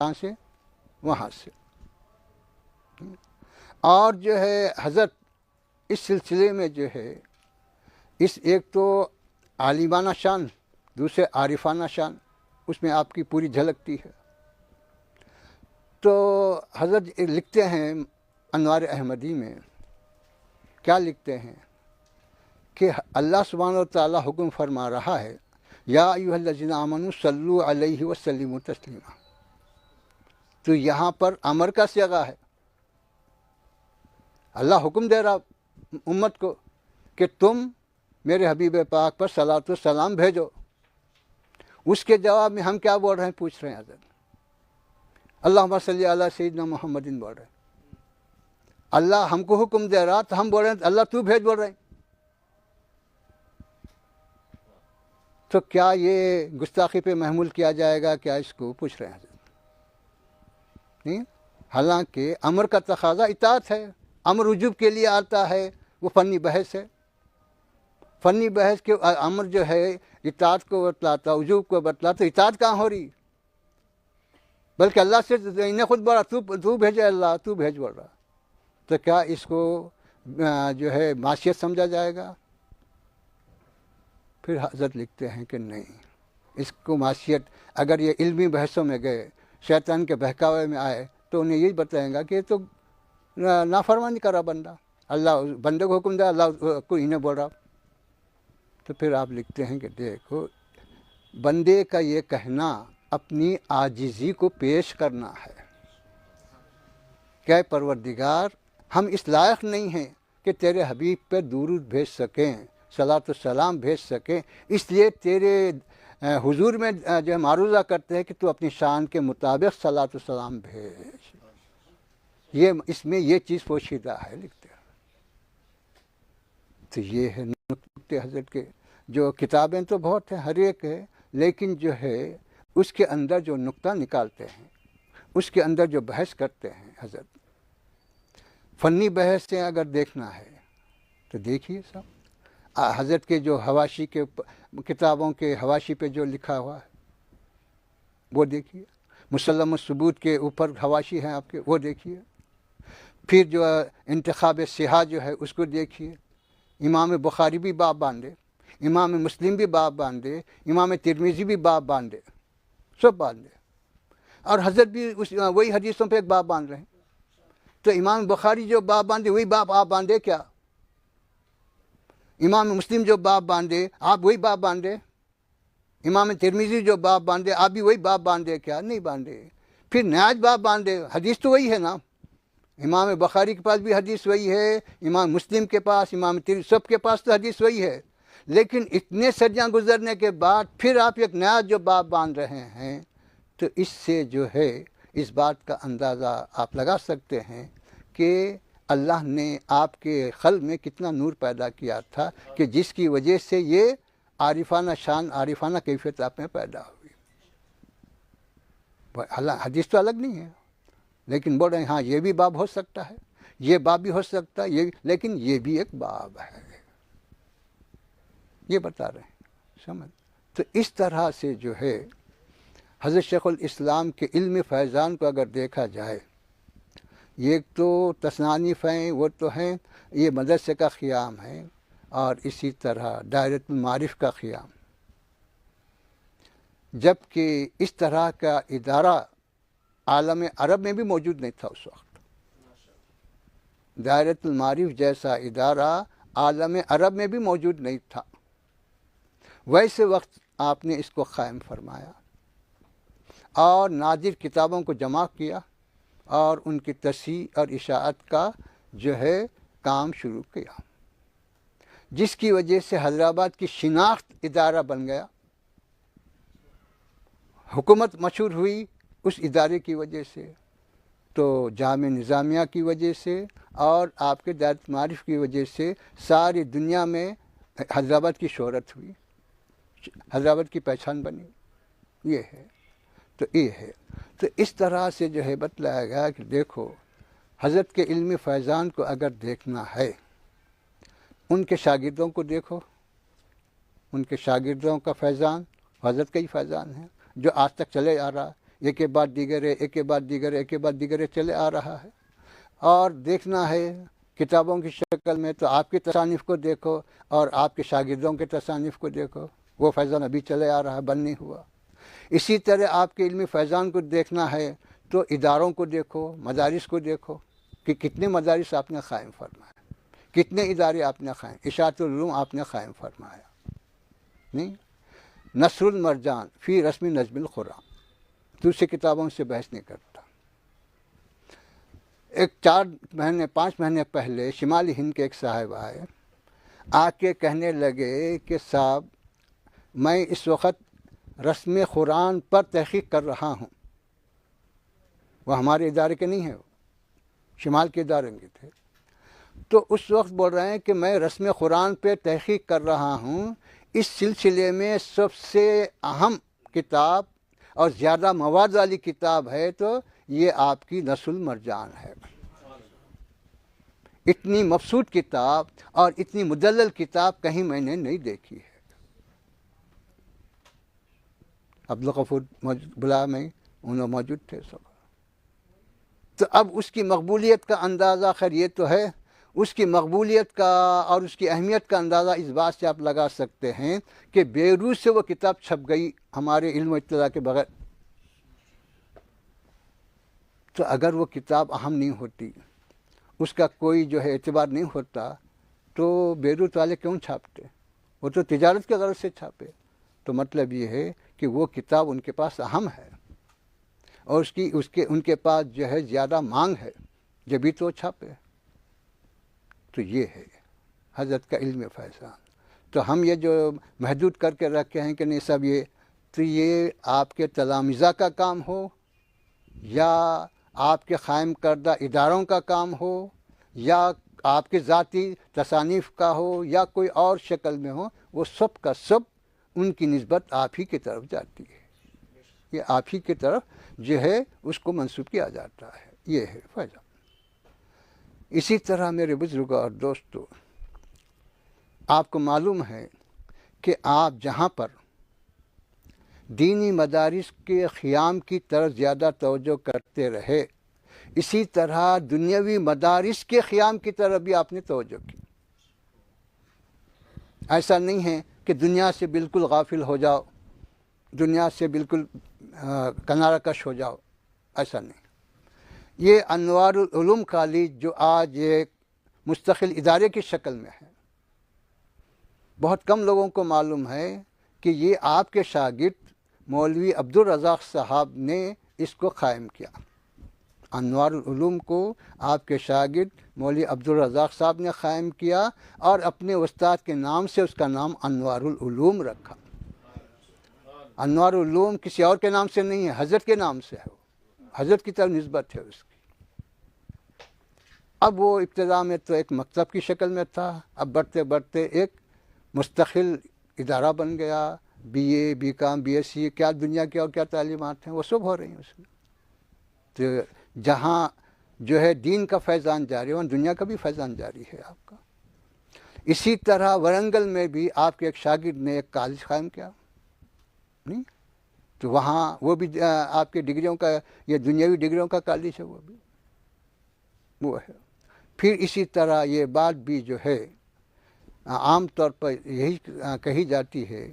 کہاں سے؟ وہاں سے۔ اور جو ہے حضرت اس سلسلے میں جو ہے اس ایک تو عالمانہ شان، دوسرے عارفانہ شان اس میں آپ کی پوری جھلکتی ہے۔ تو حضرت لکھتے ہیں انوار احمدی میں، کیا لکھتے ہیں کہ اللہ سبحانہ و تعالیٰ حکم فرما رہا ہے یا ایھا الذین آمنوا صلوا علیہ وسلموا تسلیما۔ تو یہاں پر امر کا صیغہ ہے، اللہ حکم دے رہا امت کو کہ تم میرے حبیب پاک پر صلاۃ و سلام بھیجو۔ اس کے جواب میں ہم کیا بول رہے ہیں؟ پوچھ رہے ہیں حضرت اللہم صلی علی سیدنا محمد بول رہے ہیں۔ اللہ ہم کو حکم دے رہا تو ہم بول رہے ہیں اللہ تو بھیج بول رہے ہیں۔ تو کیا یہ گستاخی پہ محمول کیا جائے گا؟ کیا اس کو پوچھ رہے ہیں حضرت؟ نہیں، حالانکہ امر کا تقاضا اطاعت ہے، امر وجوب کے لیے آتا ہے، وہ فنی بحث ہے۔ فنی بحث کے امر جو ہے اطاعت کو بتلاتا، وجوب کو بتلاتا، تو اطاعت کہاں ہو رہی؟ بلکہ اللہ سے انہیں خود بولا تو بھیجے، اللہ تو بھیج بول رہا۔ تو کیا اس کو جو ہے معصیت سمجھا جائے گا؟ پھر حضرت لکھتے ہیں کہ نہیں، اس کو معصیت اگر یہ علمی بحثوں میں گئے، شیطان کے بہکاوے میں آئے تو انہیں یہی بتائیں گا کہ یہ تو نافرمانی کرا بندہ، اللہ بندے کو حکم دیا، اللہ کو انہیں بول رہا۔ تو پھر آپ لکھتے ہیں کہ دیکھو بندے کا یہ کہنا اپنی عاجزی کو پیش کرنا ہے کہ پروردگار ہم اس لائق نہیں ہیں کہ تیرے حبیب پہ درود بھیج سکیں، صلاۃ و سلام بھیج سکیں، اس لیے تیرے حضور میں جو معروضہ کرتے ہیں کہ تو اپنی شان کے مطابق صلاۃ و سلام بھیج۔ یہ اس میں یہ چیز پوشیدہ ہے لکھتے ہیں۔ تو یہ ہے نقطے حضرت کے، جو کتابیں تو بہت ہیں، ہر ایک ہے، لیکن جو ہے اس کے اندر جو نقطہ نکالتے ہیں، اس کے اندر جو بحث کرتے ہیں حضرت، فنی بحث سے اگر دیکھنا ہے تو دیکھیے سب حضرت کے جو حواشی کے کتابوں کے حواشی پہ جو لکھا ہوا ہے وہ دیکھیے، مسلم الثبوت کے اوپر حواشی ہیں آپ کے، وہ دیکھیے، پھر جو انتخاب سیاح جو ہے اس کو دیکھیے، امام بخاری بھی باب باندھے، امام مسلم بھی باب باندھے، امام ترمذی بھی باب باندھے، سب باندھے، اور حضرت بھی وہی حدیثوں پہ ایک باب باندھ رہے ہیں۔ تو امام بخاری جو باب باندھے وہی باب آپ باندھے کیا؟ امام مسلم جو باب باندھے آپ وہی باب باندھے؟ امام ترمذی جو باب باندھے آپ بھی وہی باب باندھے کیا؟ نہیں باندھے۔ پھر نیا باب باندھے، حدیث تو وہی ہے نا، امام بخاری کے پاس بھی حدیث وہی ہے، امام مسلم کے پاس، امام ترمذی، سب کے پاس تو حدیث وہی ہے، لیکن اتنے صدیاں گزرنے کے بعد پھر آپ ایک نیا جو باب باندھ رہے ہیں، تو اس سے جو ہے اس بات کا اندازہ آپ لگا سکتے ہیں کہ اللہ نے آپ کے قلب میں کتنا نور پیدا کیا تھا کہ جس کی وجہ سے یہ عارفانہ شان، عارفانہ کیفیت آپ میں پیدا ہوئی۔ حدیث تو الگ نہیں ہے، لیکن بول رہے ہیں ہاں یہ بھی باب ہو سکتا ہے، یہ باب بھی ہو سکتا ہے، یہ لیکن یہ بھی ایک باب ہے، یہ بتا رہے ہیں، سمجھ۔ تو اس طرح سے جو ہے حضرت شیخ الاسلام کے علم فیضان کو اگر دیکھا جائے، یہ تو تصانیف ہیں، وہ تو ہیں، یہ مدرسے کا قیام ہے، اور اسی طرح دائرۃ المعارف کا قیام، جبکہ اس طرح کا ادارہ عالم عرب میں بھی موجود نہیں تھا اس وقت۔ دائرۃ المعارف جیسا ادارہ عالم عرب میں بھی موجود نہیں تھا، ویسے وقت آپ نے اس کو قائم فرمایا اور نادر کتابوں کو جمع کیا اور ان کی تصحیح اور اشاعت کا جو ہے کام شروع کیا، جس کی وجہ سے حیدرآباد کی شناخت ادارہ بن گیا، حکومت مشہور ہوئی اس ادارے کی وجہ سے، تو جامع نظامیہ کی وجہ سے اور آپ کے دائرۃ المعارف کی وجہ سے ساری دنیا میں حیدرآباد کی شہرت ہوئی، حیدرآباد کی پہچان بنی، یہ ہے۔ تو یہ ہے، تو اس طرح سے جو ہے بتلایا گیا کہ دیکھو حضرت کے علم فیضان کو اگر دیکھنا ہے، ان کے شاگردوں کو دیکھو، ان کے شاگردوں کا فیضان حضرت کا ہی فیضان ہے جو آج تک چلے آ رہا ہے۔ ایک کے بعد دیگر ایک کے بعد دیگر ایک کے بعد دیگر چلے آ رہا ہے۔ اور دیکھنا ہے کتابوں کی شکل میں تو آپ کی تصانیف کو دیکھو اور آپ کے شاگردوں کے تصانیف کو دیکھو، وہ فیضان ابھی چلے آ رہا ہے، بند نہیں ہوا۔ اسی طرح آپ کے علمی فیضان کو دیکھنا ہے تو اداروں کو دیکھو، مدارس کو دیکھو کہ کتنے مدارس آپ نے قائم فرمائے، کتنے ادارے آپ نے قائم، اشاعت العلوم آپ نے قائم فرمایا نہیں۔ نصر المرجان فی رسم نظم القرآن، دوسری کتابوں سے بحث نہیں کرتا۔ ایک 5 مہینے پہلے شمالی ہند کے ایک صاحب آئے، آ کے کہنے لگے کہ صاحب میں اس وقت رسم قرآن پر تحقیق کر رہا ہوں۔ وہ ہمارے ادارے کے نہیں ہیں، وہ شمال کے ادارے کے تھے۔ تو اس وقت بول رہے ہیں کہ میں رسم قرآن پہ تحقیق کر رہا ہوں، اس سلسلے میں سب سے اہم کتاب اور زیادہ مواد والی کتاب ہے تو یہ آپ کی نصر المرجان ہے۔ اتنی مبسوط کتاب اور اتنی مدلل کتاب کہیں میں نے نہیں دیکھی ہے۔ عبدالغفور بلا میں انہوں موجود تھے سب۔ تو اب اس کی مقبولیت کا اندازہ، خیر یہ تو ہے، اس کی مقبولیت کا اور اس کی اہمیت کا اندازہ اس بات سے آپ لگا سکتے ہیں کہ بیروت سے وہ کتاب چھپ گئی ہمارے علم و اطلاع کے بغیر۔ تو اگر وہ کتاب اہم نہیں ہوتی، اس کا کوئی جو ہے اعتبار نہیں ہوتا، تو بیروت والے کیوں چھاپتے؟ وہ تو تجارت کے غرض سے چھاپے۔ تو مطلب یہ ہے کہ وہ کتاب ان کے پاس اہم ہے اور ان کے پاس جو ہے زیادہ مانگ ہے، جبھی تو چھاپے۔ تو یہ ہے حضرت کا علم فیضان۔ تو ہم یہ جو محدود کر کے رکھے ہیں کہ نہیں سب یہ، تو یہ آپ کے تلامذہ کا کام ہو یا آپ کے قائم کردہ اداروں کا کام ہو یا آپ کے ذاتی تصانیف کا ہو یا کوئی اور شکل میں ہو، وہ سب کا سب ان کی نسبت آپ ہی کی طرف جاتی ہے، یہ آپ ہی کی طرف جو ہے اس کو منسوب کیا جاتا ہے۔ یہ ہے فیضان۔ اسی طرح میرے بزرگوں اور دوستو، آپ کو معلوم ہے کہ آپ جہاں پر دینی مدارس کے قیام کی طرف زیادہ توجہ کرتے رہے، اسی طرح دنیاوی مدارس کے قیام کی طرف بھی آپ نے توجہ کی۔ ایسا نہیں ہے کہ دنیا سے بالکل غافل ہو جاؤ، دنیا سے بالکل کنارہ کش ہو جاؤ، ایسا نہیں۔ یہ انوار العلوم کالج جو آج ایک مستقل ادارے کی شکل میں ہے، بہت کم لوگوں کو معلوم ہے کہ یہ آپ کے شاگرد مولوی عبدالرزاق صاحب نے اس کو قائم کیا۔ انوار العلوم کو آپ کے شاگرد مولوی عبدالرزاق صاحب نے قائم کیا اور اپنے استاد کے نام سے اس کا نام انوار العلوم رکھا۔ انوار العلوم کسی اور کے نام سے نہیں ہے، حضرت کے نام سے ہے، حضرت کی طرف نسبت ہے اس کی۔ اب وہ ابتدا میں تو ایک مکتب کی شکل میں تھا، اب بڑھتے بڑھتے ایک مستقل ادارہ بن گیا۔ B A, B com, B S C, کیا دنیا کی اور کیا تعلیمات ہیں وہ سب ہو رہی ہیں اس میں۔ تو جہاں جو ہے دین کا فیضان جاری ہے، وہاں دنیا کا بھی فیضان جاری ہے آپ کا۔ اسی طرح ورنگل میں بھی آپ کے ایک شاگرد نے ایک کالج قائم کیا، نہیں؟ تو وہاں وہ بھی آپ کے ڈگریوں کا، یہ دنیاوی ڈگریوں کا کالج ہے، وہ ہے۔ پھر اسی طرح یہ بات بھی جو ہے عام طور پر یہی کہی جاتی ہے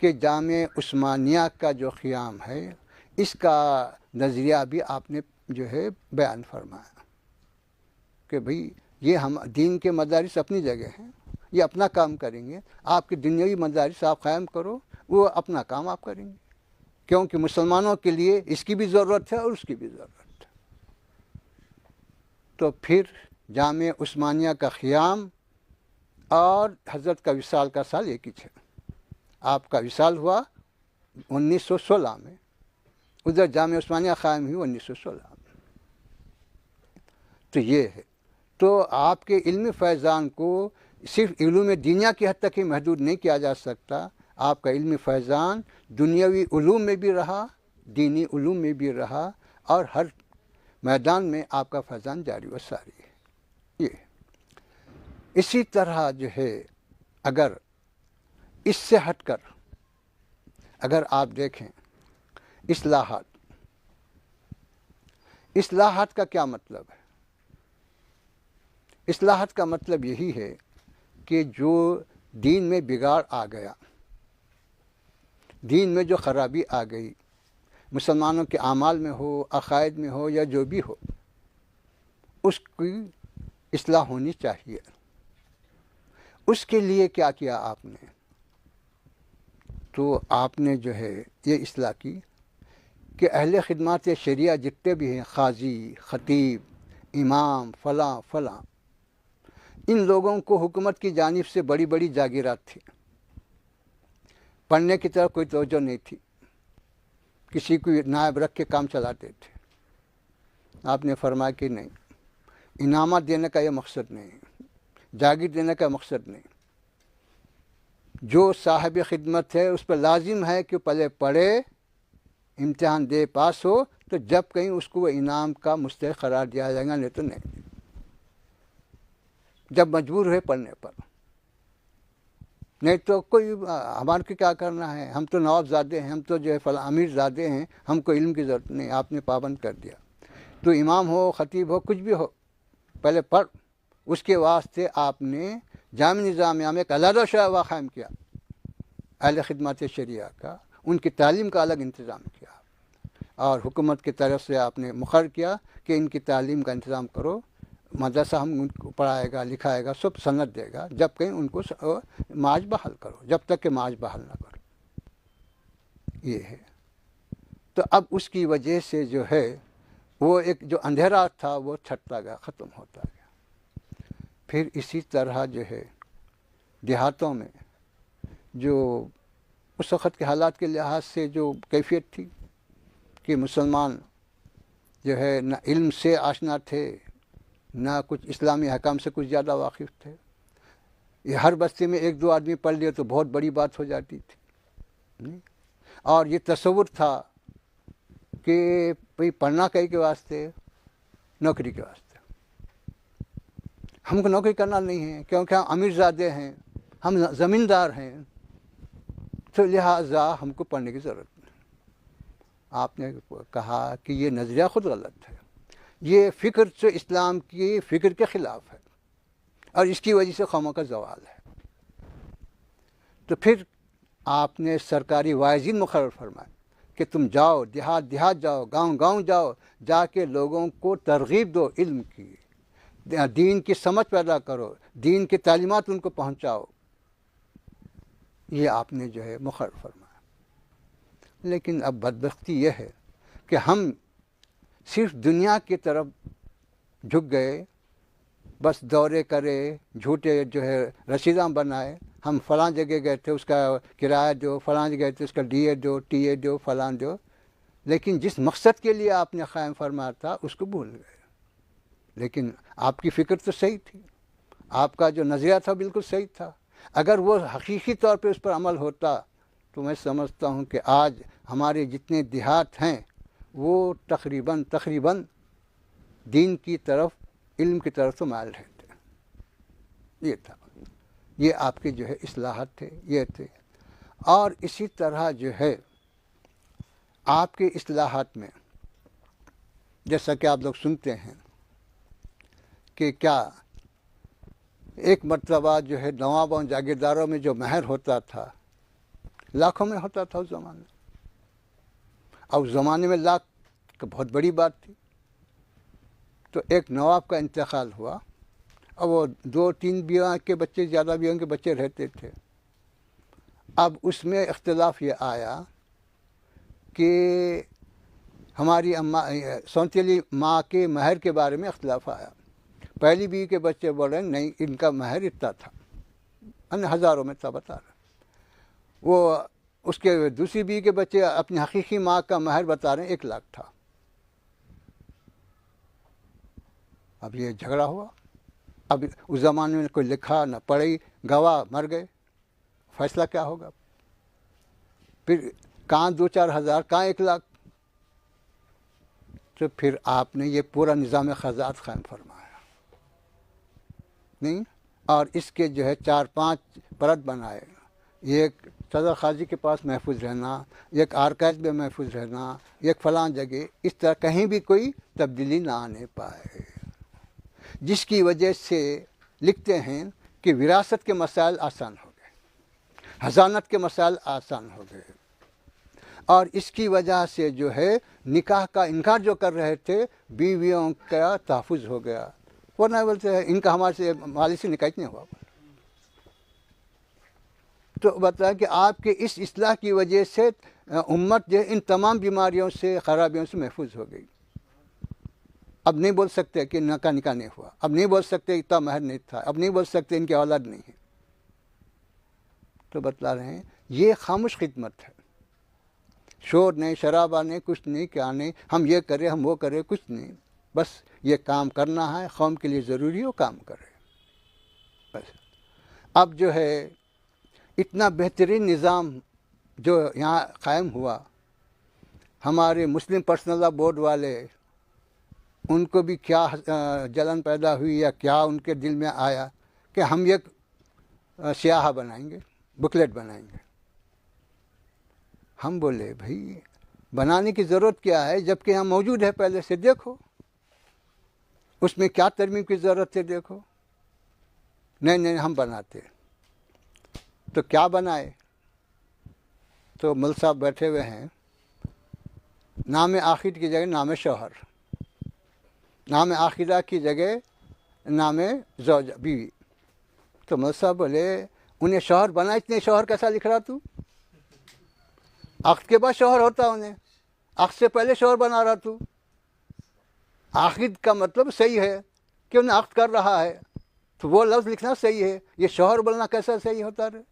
کہ جامعہ عثمانیہ کا جو قیام ہے، اس کا نظریہ بھی آپ نے جو ہے بیان فرمایا کہ بھئی یہ ہم دین کے مدارس اپنی جگہ ہیں، یہ اپنا کام کریں گے، آپ کے دنیاوی مدارس آپ قائم کرو، وہ اپنا کام آپ کریں گے، کیونکہ مسلمانوں کے لیے اس کی بھی ضرورت ہے اور اس کی بھی ضرورت ہے۔ تو پھر جامعہ عثمانیہ کا قیام اور حضرت کا وصال کا سال ایک ہی ہے۔ آپ کا وصال ہوا 1916 میں، ادھر جامعہ عثمانیہ قائم ہوئی 1916 میں۔ تو یہ ہے، تو آپ کے علمی فیضان کو صرف علوم دینیا کی حد تک ہی محدود نہیں کیا جا سکتا۔ آپ کا علمی فیضان دنیاوی علوم میں بھی رہا، دینی علوم میں بھی رہا، اور ہر میدان میں آپ کا فیضان جاری و ساری ہے۔ یہ اسی طرح جو ہے، اگر اس سے ہٹ کر اگر آپ دیکھیں اصلاحات، اصلاحات کا کیا مطلب ہے؟ اصلاحات کا مطلب یہی ہے کہ جو دین میں بگاڑ آ گیا، دین میں جو خرابی آ گئی، مسلمانوں کے اعمال میں ہو، عقائد میں ہو، یا جو بھی ہو، اس کی اصلاح ہونی چاہیے۔ اس کے لیے کیا کیا آپ نے؟ تو آپ نے جو ہے یہ اصلاح کی کہ اہل خدمات شریعہ جتنے بھی ہیں، قاضی، خطیب، امام، فلاں فلاں، ان لوگوں کو حکومت کی جانب سے بڑی بڑی جاگیرات تھی، پڑھنے کی طرف کوئی توجہ نہیں تھی، کسی کو نائب رکھ کے کام چلاتے تھے۔ آپ نے فرمایا کہ نہیں، انعامات دینے کا یہ مقصد نہیں، جاگیر دینے کا مقصد نہیں، جو صاحب خدمت ہے اس پر لازم ہے کہ پہلے پڑھے، امتحان دے، پاس ہو، تو جب کہیں اس کو وہ انعام کا مستحق قرار دیا جائے گا، نہیں تو نہیں، جب مجبور ہوئے پڑھنے پر، نہیں تو کوئی ہمارے کو کیا کرنا ہے، ہم تو نواب زادے ہیں، ہم تو جو ہے فلاں امیر زادے ہیں، ہم کو علم کی ضرورت نہیں۔ آپ نے پابند کر دیا، تو امام ہو، خطیب ہو، کچھ بھی ہو، پہلے پڑھ۔ اس کے واسطے آپ نے جامع نظامیہ میں ایک علیحدہ شعبہ قائم کیا، اہل خدمات شریعہ کا، ان کی تعلیم کا الگ انتظام کیا، اور حکومت کی طرف سے آپ نے مقرر کیا کہ ان کی تعلیم کا انتظام کرو، مدرسہ ہم ان کو پڑھائے گا، لکھائے گا، سب سند دے گا، جب کہیں ان کو معاش بحال کرو، جب تک کہ معاش بحال نہ کرو۔ یہ ہے۔ تو اب اس کی وجہ سے جو ہے وہ ایک جو اندھیرا تھا وہ چھٹتا گیا، ختم ہوتا گیا۔ پھر اسی طرح جو ہے دیہاتوں میں جو اس وقت کے حالات کے لحاظ سے جو کیفیت تھی کہ مسلمان جو ہے نہ علم سے آشنا تھے، نہ کچھ اسلامی احکام سے کچھ زیادہ واقف تھے، یہ ہر بستی میں ایک دو آدمی پڑھ لیے تو بہت بڑی بات ہو جاتی تھی، اور یہ تصور تھا کہ بھئی پڑھنا کہیں کے واسطے، نوکری کے واسطے، ہم کو نوکری کرنا نہیں ہے کیونکہ ہم امیر زادے ہیں، ہم زمیندار ہیں، تو لہٰذا ہم کو پڑھنے کی ضرورت نہیں۔ آپ نے کہا کہ یہ نظریہ خود غلط ہے، یہ فکر سے اسلام کی فکر کے خلاف ہے، اور اس کی وجہ سے قوموں کا زوال ہے۔ تو پھر آپ نے سرکاری واعظین مقرر فرمائے کہ تم جاؤ، دیہات دیہات جاؤ، گاؤں گاؤں جاؤ، جا کے لوگوں کو ترغیب دو علم کی، دین کی سمجھ پیدا کرو، دین کی تعلیمات ان کو پہنچاؤ۔ یہ آپ نے جو ہے مقرر فرمایا۔ لیکن اب بدبختی یہ ہے کہ ہم صرف دنیا کی طرف جھک گئے، بس دورے کرے، جھوٹے جو ہے رسیداں بنائے، ہم فلاں جگہ گئے تھے اس کا کرایہ دو، فلاں جگہ گئے تھے اس کا D A do, T A دو، فلاں دو، لیکن جس مقصد کے لیے آپ نے قائم فرمایا تھا اس کو بھول گئے۔ لیکن آپ کی فکر تو صحیح تھی، آپ کا جو نظریہ تھا بالکل صحیح تھا، اگر وہ حقیقی طور پہ اس پر عمل ہوتا تو میں سمجھتا ہوں کہ آج ہمارے جتنے دیہات ہیں وہ تقریباً دین کی طرف، علم کی طرف تو مائل رہتے۔ یہ تھا، یہ آپ کے جو ہے اصلاحات تھے، یہ تھے۔ اور اسی طرح جو ہے آپ کے اصلاحات میں جیسا کہ آپ لوگ سنتے ہیں کہ کیا ایک مرتبہ جو ہے نوابوں جاگیرداروں میں جو مہر ہوتا تھا لاکھوں میں ہوتا تھا اس زمانے میں، اور اس زمانے میں لاکھ بہت بڑی بات تھی۔ تو ایک نواب کا انتقال ہوا، اور وہ 2-3 بیوہ کے بچے، زیادہ بیوہ کے بچے رہتے تھے۔ اب اس میں اختلاف یہ آیا کہ ہماری سونتیلی ماں کے مہر کے بارے میں اختلاف آیا۔ پہلی بیوی کے بچے بول رہے ہیں نہیں، ان کا مہر اتنا تھا، ہزاروں میں تھا، بتا رہے۔ وہ اس کے دوسری بیوی کے بچے اپنی حقیقی ماں کا مہر بتا رہے ہیں 1 لاکھ تھا۔ اب یہ جھگڑا ہوا۔ اب اس زمانے میں کوئی لکھا نہ پڑھی، گواہ مر گئے، فیصلہ کیا ہوگا؟ پھر کہاں 2-4 ہزار، کہاں 1 لاکھ؟ تو پھر آپ نے یہ پورا نظام قضات قائم فرمایا، نہیں، اور اس کے جو ہے 4-5 پرت بنائے، ایک صدر قاضی کے پاس محفوظ رہنا، ایک آرکائیو میں محفوظ رہنا، ایک فلاں جگہ، اس طرح کہیں بھی کوئی تبدیلی نہ آنے پائے، جس کی وجہ سے لکھتے ہیں کہ وراثت کے مسائل آسان ہو گئے، حضانت کے مسائل آسان ہو گئے، اور اس کی وجہ سے جو ہے نکاح کا انکار جو کر رہے تھے بیویوں کا تحفظ ہو گیا، ورنہ بولتے ہیں ان کا ہمارے سے مالی سے نکاح نہیں ہوا۔ تو بتایا کہ آپ کے اس اصلاح کی وجہ سے امت جو ان تمام بیماریوں سے، خرابیوں سے محفوظ ہو گئی۔ اب نہیں بول سکتے کہ ان کا نکاح نہیں ہوا، اب نہیں بول سکتے اتنا مہر نہیں تھا، اب نہیں بول سکتے ان کی اولاد نہیں ہے۔ تو بتلا رہے ہیں یہ خاموش خدمت ہے، شور نہیں، شرابہ نہیں، کچھ نہیں، کیا نہیں، ہم یہ کریں ہم وہ کریں، کچھ نہیں، بس یہ کام کرنا ہے، قوم کے لیے ضروری ہو کام کرے بس۔ اب جو ہے اتنا بہترین نظام جو یہاں قائم ہوا، ہمارے مسلم پرسنل لا بورڈ والے، ان کو بھی کیا جلن پیدا ہوئی یا کیا ان کے دل میں آیا کہ ہم ایک سیاہ بنائیں گے، بکلیٹ بنائیں گے۔ ہم بولے بھائی بنانے کی ضرورت کیا ہے جب کہ ہم موجود ہے پہلے سے، دیکھو اس میں کیا ترمیم کی ضرورت ہے، دیکھو۔ نہیں ہم بناتے، تو کیا بنائے؟ تو مل صاحب بیٹھے ہوئے ہیں، نام آخر کی جگہ نام شوہر، نام آخرہ کی جگہ نام زوجہ، بیوی۔ تو مل صاحب بولے انہیں شوہر بنا، اتنے شوہر کیسا لکھ رہا تو؟ عقد کے بعد شوہر ہوتا انہیں، عقد سے پہلے شوہر بنا رہا تو۔ عقد کا مطلب صحیح ہے کہ انہیں عقد کر رہا ہے، تو وہ لفظ لکھنا صحیح ہے، یہ شوہر بولنا کیسا صحیح ہوتا رہے؟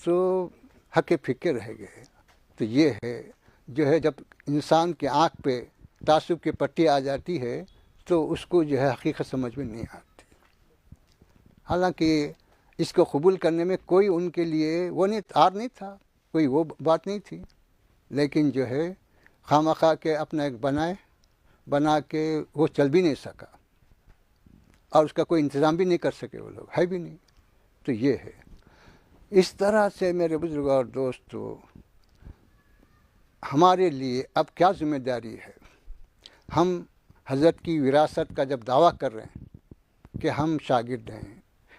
تو حق فکر رہ گئے۔ تو یہ ہے جو ہے جب انسان کی آنکھ پہ تعصب کی پٹی آ جاتی ہے تو اس کو جو ہے حقیقت سمجھ میں نہیں آتی۔ حالانکہ اس کو قبول کرنے میں کوئی ان کے لیے وہ نہیں تھا، کوئی وہ بات نہیں تھی، لیکن جو ہے خواہ کے اپنا ایک بنا کے وہ چل بھی نہیں سکا، اور اس کا کوئی انتظام بھی نہیں کر سکے، وہ لوگ ہے بھی نہیں۔ تو یہ ہے، اس طرح سے میرے بزرگوں اور دوستو ہمارے لیے اب کیا ذمہ داری ہے؟ ہم حضرت کی وراثت کا جب دعویٰ کر رہے ہیں کہ ہم شاگرد ہیں،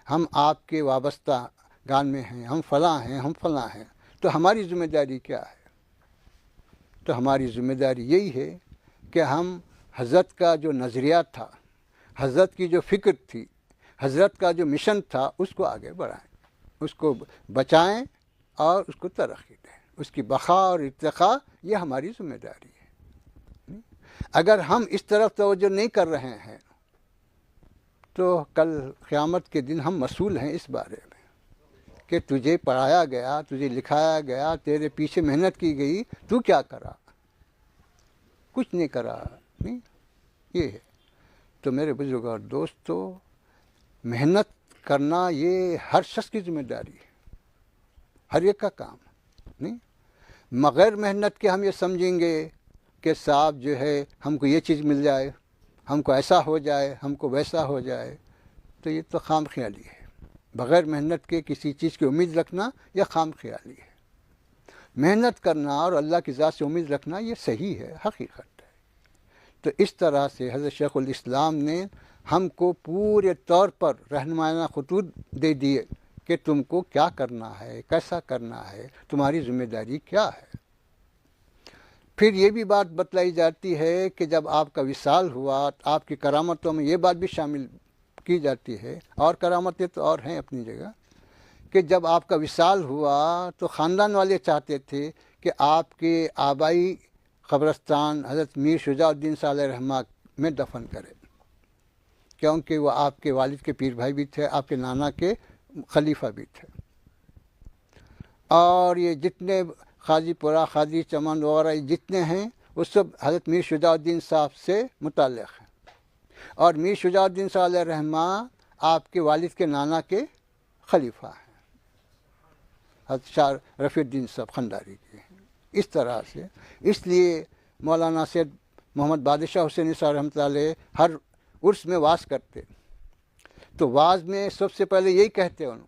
ہم آپ کے وابستہ گان میں ہیں، ہم فلاں ہیں، ہم فلاں ہیں، تو ہماری ذمہ داری کیا ہے؟ تو ہماری ذمہ داری یہی ہے کہ ہم حضرت کا جو نظریات تھا، حضرت کی جو فکر تھی، حضرت کا جو مشن تھا، اس کو آگے بڑھائیں، اس کو بچائیں اور اس کو ترقی دیں، اس کی بقا اور ارتقاء یہ ہماری ذمہ داری ہے۔ اگر ہم اس طرف توجہ نہیں کر رہے ہیں تو کل قیامت کے دن ہم مسئول ہیں اس بارے میں کہ تجھے پڑھایا گیا، تجھے لکھایا گیا، تیرے پیچھے محنت کی گئی، تو کیا کرا؟ کچھ نہیں کرا، نہیں؟ یہ ہے۔ تو میرے بزرگوں اور دوستو، محنت کرنا یہ ہر شخص کی ذمہ داری ہے، ہر ایک کا کام نہیں۔ بغیر محنت کے ہم یہ سمجھیں گے کہ صاحب جو ہے ہم کو یہ چیز مل جائے، ہم کو ایسا ہو جائے، ہم کو ویسا ہو جائے، تو یہ تو خام خیالی ہے۔ بغیر محنت کے کسی چیز کی امید رکھنا یہ خام خیالی ہے۔ محنت کرنا اور اللہ کی ذات سے امید رکھنا یہ صحیح ہے، حقیقت ہے۔ تو اس طرح سے حضرت شیخ الاسلام نے ہم کو پورے طور پر رہنمائانہ خطوط دے دیے کہ تم کو کیا کرنا ہے، کیسا کرنا ہے، تمہاری ذمہ داری کیا ہے۔ پھر یہ بھی بات بتلائی جاتی ہے کہ جب آپ کا وصال ہوا، آپ کی کرامتوں میں یہ بات بھی شامل کی جاتی ہے، اور کرامتیں تو اور ہیں اپنی جگہ، کہ جب آپ کا وصال ہوا تو خاندان والے چاہتے تھے کہ آپ کے آبائی قبرستان حضرت میر شجاع الدین صاحب علیہ رحمہ میں دفن کرے، کیونکہ وہ آپ کے والد کے پیر بھائی بھی تھے، آپ کے نانا کے خلیفہ بھی تھے، اور یہ جتنے قاضی پورہ، قاضی چمن وغیرہ جتنے ہیں وہ سب حضرت میر شجاع الدین صاحب سے متعلق ہیں، اور میر شجاع الدین صاحب علیہ رحمہ آپ کے والد کے نانا کے خلیفہ ہیں، حضرت شاہ رفیع الدین صاحب خنداری کے ہیں۔ اس طرح سے اس لیے مولانا سید محمد بادشاہ حسینی صاحب رحمۃ اللہ علیہ ہر عرس میں واز کرتے، تو واز میں سب سے پہلے یہی کہتے انہوں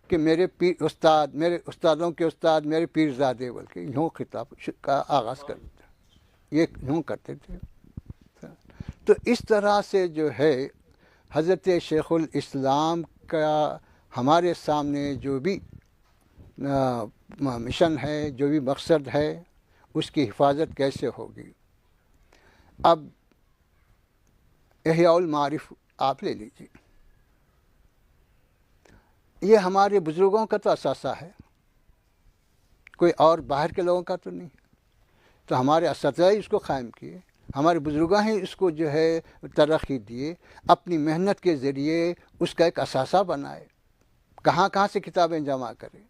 کہ میرے پیر استاد، میرے استادوں کے استاد، میرے پیر زادے، بلکہ یوں خطاب کا آغاز کرتے، یہ یوں کرتے تھے۔ تو اس طرح سے جو ہے حضرت شیخ الاسلام کا ہمارے سامنے جو بھی مشن ہے، جو بھی مقصد ہے، اس کی حفاظت کیسے ہوگی۔ اب احیاء المعارف آپ لے لیجیے، یہ ہمارے بزرگوں کا تو اثاثہ ہے، کوئی اور باہر کے لوگوں کا تو نہیں، تو ہمارے اساتذہ ہی اس کو قائم کیے، ہمارے بزرگاں ہی اس کو جو ہے ترقی دیے، اپنی محنت کے ذریعے اس کا ایک اثاثہ بنائے، کہاں کہاں سے کتابیں جمع کرے،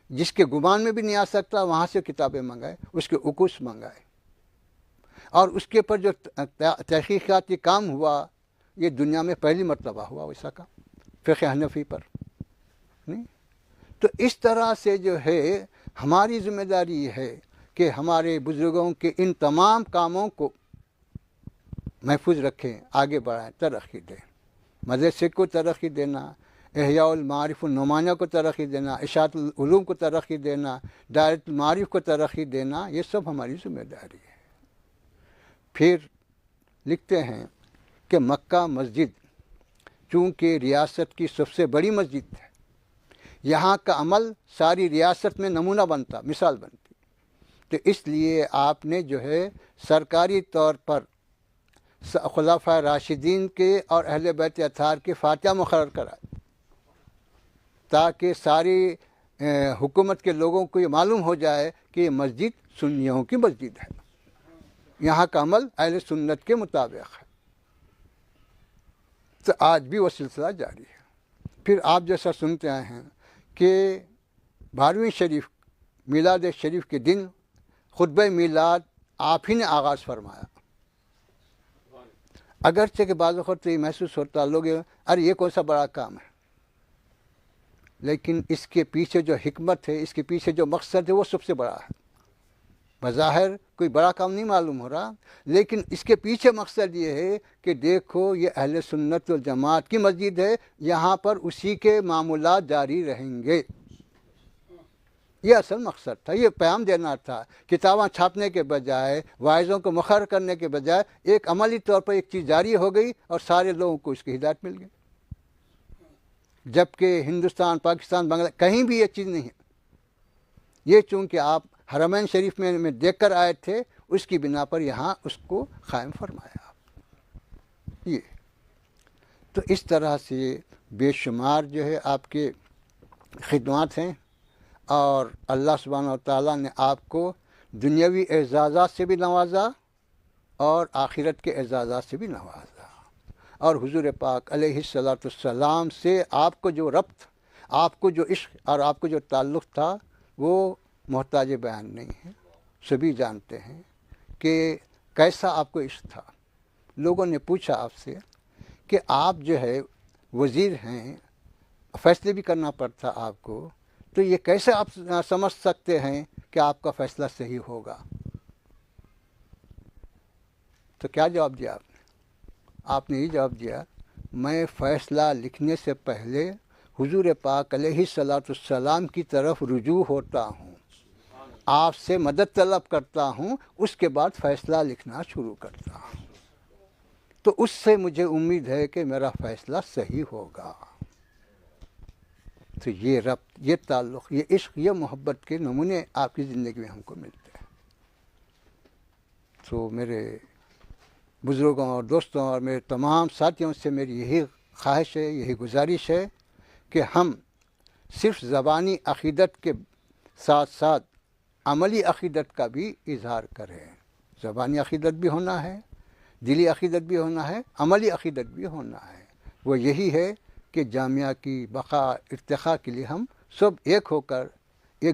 جس کے گمان میں بھی نہیں آ سکتا وہاں سے کتابیں منگائے، اس کے عکوس منگائے، اور اس کے پر جو تحقیقاتی کام ہوا، یہ دنیا میں پہلی مرتبہ ہوا ویسا کام فقہ حنفی پر نہیں۔ تو اس طرح سے جو ہے ہماری ذمہ داری یہ ہے کہ ہمارے بزرگوں کے ان تمام کاموں کو محفوظ رکھیں، آگے بڑھائیں، ترقی دیں، مدرسے کو ترقی دینا، احیاء المعارف النعمانیہ کو ترقی دینا، اشاعت العلوم کو ترقی دینا، دائرۃ المعارف کو ترقی دینا، یہ سب ہماری ذمہ داری ہے۔ پھر لکھتے ہیں کہ مکہ مسجد چونکہ ریاست کی سب سے بڑی مسجد ہے، یہاں کا عمل ساری ریاست میں نمونہ بنتا، مثال بنتی، تو اس لیے آپ نے جو ہے سرکاری طور پر خلفائے راشدین کے اور اہل بیت اطہار کے فاتحہ مقرر کرائے، تاکہ ساری حکومت کے لوگوں کو یہ معلوم ہو جائے کہ یہ مسجد سنیوں کی مسجد ہے، یہاں کا عمل اہل سنت کے مطابق ہے۔ تو آج بھی وہ سلسلہ جاری ہے۔ پھر آپ جیسا سنتے آئے ہیں کہ 12ویں شریف میلاد شریف کے دن خطبہ میلاد آپ ہی نے آغاز فرمایا، اگرچہ کہ بعض وقت یہ محسوس ہوتا لوگ ارے یہ کون سا بڑا کام ہے، لیکن اس کے پیچھے جو حکمت ہے، اس کے پیچھے جو مقصد ہے وہ سب سے بڑا ہے۔ بظاہر کوئی بڑا کام نہیں معلوم ہو رہا، لیکن اس کے پیچھے مقصد یہ ہے کہ دیکھو یہ اہل سنت والجماعت کی مسجد ہے، یہاں پر اسی کے معمولات جاری رہیں گے، یہ اصل مقصد تھا، یہ پیغام دینا تھا۔ کتاباں چھاپنے کے بجائے، واعظوں کو مقرر کرنے کے بجائے ایک عملی طور پر ایک چیز جاری ہو گئی اور سارے لوگوں کو اس کی ہدایت مل گئی، جبکہ ہندوستان، پاکستان، بنگلہ کہیں بھی یہ چیز نہیں ہے۔ یہ چونکہ آپ حرمین شریف میں دیکھ کر آئے تھے، اس کی بنا پر یہاں اس کو قائم فرمایا۔ یہ تو اس طرح سے بے شمار جو ہے آپ کے خدمات ہیں، اور اللہ سبحانہ و تعالیٰ نے آپ کو دنیاوی اعزازات سے بھی نوازا اور آخرت کے اعزازات سے بھی نوازا، اور حضور پاک علیہ الصلاۃ والسلام سے آپ کو جو ربط، آپ کو جو عشق اور آپ کو جو تعلق تھا وہ محتاج بیان نہیں ہے، سبھی جانتے ہیں کہ کیسا آپ کو عشق تھا۔ لوگوں نے پوچھا آپ سے کہ آپ جو ہے وزیر ہیں، فیصلے بھی کرنا پڑتا آپ کو، تو یہ کیسے آپ سمجھ سکتے ہیں کہ آپ کا فیصلہ صحیح ہوگا؟ تو کیا جواب دیا آپ نے یہ جواب دیا، میں فیصلہ لکھنے سے پہلے حضور پاک علیہ الصلاۃ والسلام کی طرف رجوع ہوتا ہوں، آپ سے مدد طلب کرتا ہوں، اس کے بعد فیصلہ لکھنا شروع کرتا ہوں، تو اس سے مجھے امید ہے کہ میرا فیصلہ صحیح ہوگا۔ تو یہ ربط، یہ تعلق، یہ عشق، یہ محبت کے نمونے آپ کی زندگی میں ہم کو ملتے ہیں۔ تو میرے بزرگوں اور دوستوں اور میرے تمام ساتھیوں سے میری یہی خواہش ہے، یہی گزارش ہے کہ ہم صرف زبانی عقیدت کے ساتھ ساتھ عملی عقیدت کا بھی اظہار کریں۔ زبانی عقیدت بھی ہونا ہے، دلی عقیدت بھی ہونا ہے، عملی عقیدت بھی ہونا ہے۔ وہ یہی ہے کہ جامعہ کی بقا ارتقاء کے لیے ہم سب ایک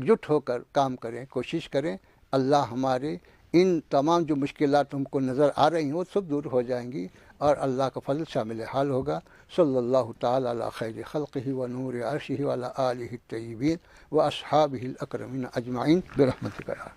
جٹ ہو کر کام کریں، کوشش کریں۔ اللہ ہمارے ان تمام جو مشکلات ہم کو نظر آ رہی ہیں وہ سب دور ہو جائیں گی، اور اللہ کا فضل شامل حال ہوگا۔ صلی اللہ تعالیٰ علی خیر خلقہ و نور عرشہ و علی آلہ الطیبین و اصحابہ الاکرمین اجمعین برحمتک یا